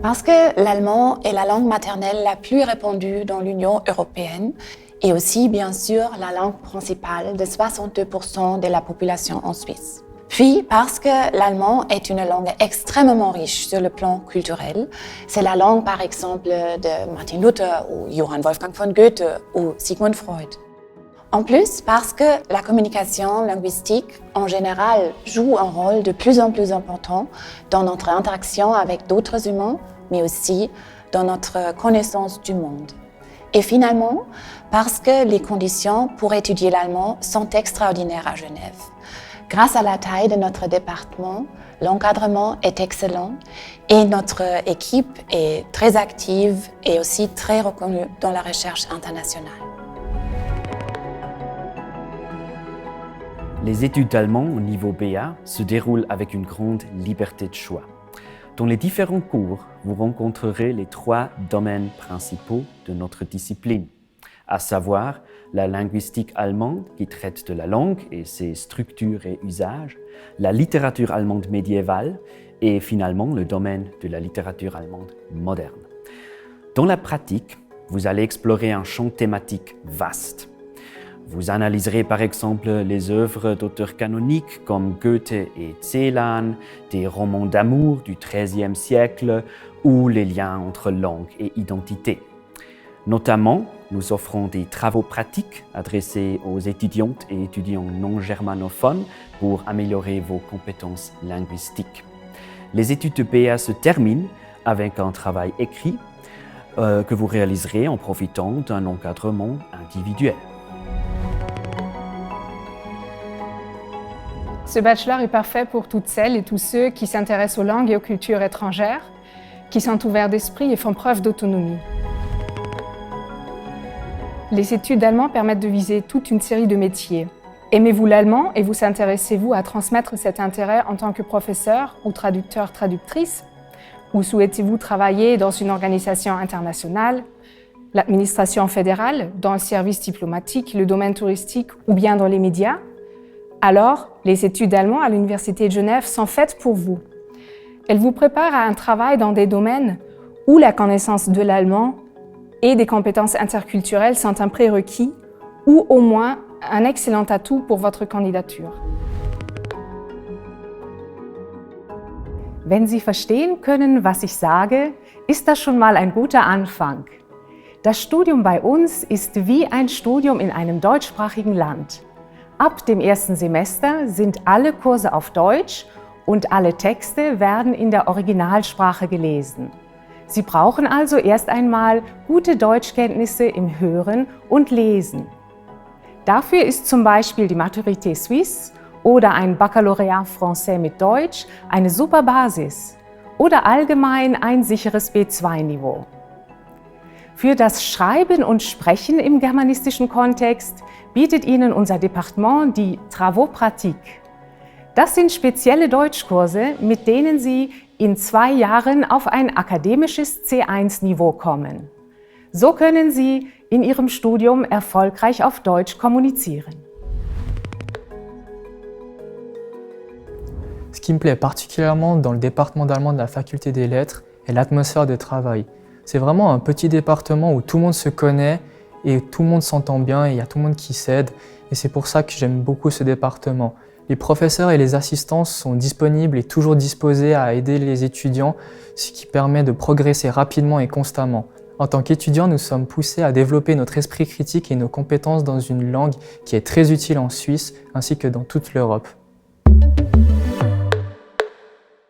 Parce que l'allemand est la langue maternelle la plus répandue dans l'Union européenne et aussi, bien sûr, la langue principale de 62% de la population en Suisse. Puis, parce que l'allemand est une langue extrêmement riche sur le plan culturel, c'est la langue, par exemple, de Martin Luther ou Johann Wolfgang von Goethe ou Sigmund Freud. En plus, parce que la communication linguistique, en général, joue un rôle de plus en plus important dans notre interaction avec d'autres humains, mais aussi dans notre connaissance du monde. Et finalement, parce que les conditions pour étudier l'allemand sont extraordinaires à Genève. Grâce à la taille de notre département, l'encadrement est excellent et notre équipe est très active et aussi très reconnue dans la recherche internationale. Les études d'allemand au niveau BA se déroulent avec une grande liberté de choix. Dans les différents cours, vous rencontrerez les 3 domaines principaux de notre discipline, à savoir la linguistique allemande qui traite de la langue et ses structures et usages, la littérature allemande médiévale et finalement le domaine de la littérature allemande moderne. Dans la pratique, vous allez explorer un champ thématique vaste. Vous analyserez par exemple les œuvres d'auteurs canoniques comme Goethe et Celan, des romans d'amour du XIIIe siècle ou les liens entre langue et identité. Notamment, nous offrons des travaux pratiques adressés aux étudiantes et étudiants non germanophones pour améliorer vos compétences linguistiques. Les études de BA se terminent avec un travail écrit que vous réaliserez en profitant d'un encadrement individuel. Ce bachelor est parfait pour toutes celles et tous ceux qui s'intéressent aux langues et aux cultures étrangères, qui sont ouverts d'esprit et font preuve d'autonomie. Les études d'allemand permettent de viser toute une série de métiers. Aimez-vous l'allemand et vous intéressez-vous à transmettre cet intérêt en tant que professeur ou traducteur-traductrice? Ou souhaitez-vous travailler dans une organisation internationale, l'administration fédérale, dans le service diplomatique, le domaine touristique ou bien dans les médias? Alors, les études d'allemand à l'Université de Genève sont faites pour vous. Elles vous préparent à un travail dans des domaines où la connaissance de l'allemand et des compétences interculturelles sont un prérequis ou au moins un excellent atout pour votre candidature. Wenn Sie verstehen können, was ich sage, ist das schon mal ein guter Anfang. Das Studium bei uns ist wie ein Studium in einem deutschsprachigen Land. Ab dem ersten Semester sind alle Kurse auf Deutsch und alle Texte werden in der Originalsprache gelesen. Sie brauchen also erst einmal gute Deutschkenntnisse im Hören und Lesen. Dafür ist zum Beispiel die Maturité Suisse oder ein Baccalauréat Français mit Deutsch eine super Basis oder allgemein ein sicheres B2-Niveau. Für das Schreiben und Sprechen im germanistischen Kontext bietet Ihnen unser Departement die Travaux pratiques. Das sind spezielle Deutschkurse, mit denen Sie in 2 Jahren auf ein akademisches C1-Niveau kommen. So können Sie in Ihrem Studium erfolgreich auf Deutsch kommunizieren. Ce qui me plaît particulièrement dans le département d'allemand de la faculté des lettres est l'atmosphère de travail. C'est vraiment un petit département où tout le monde se connaît et tout le monde s'entend bien et il y a tout le monde qui s'aide. Et c'est pour ça que j'aime beaucoup ce département. Les professeurs et les assistants sont disponibles et toujours disposés à aider les étudiants, ce qui permet de progresser rapidement et constamment. En tant qu'étudiants, nous sommes poussés à développer notre esprit critique et nos compétences dans une langue qui est très utile en Suisse ainsi que dans toute l'Europe.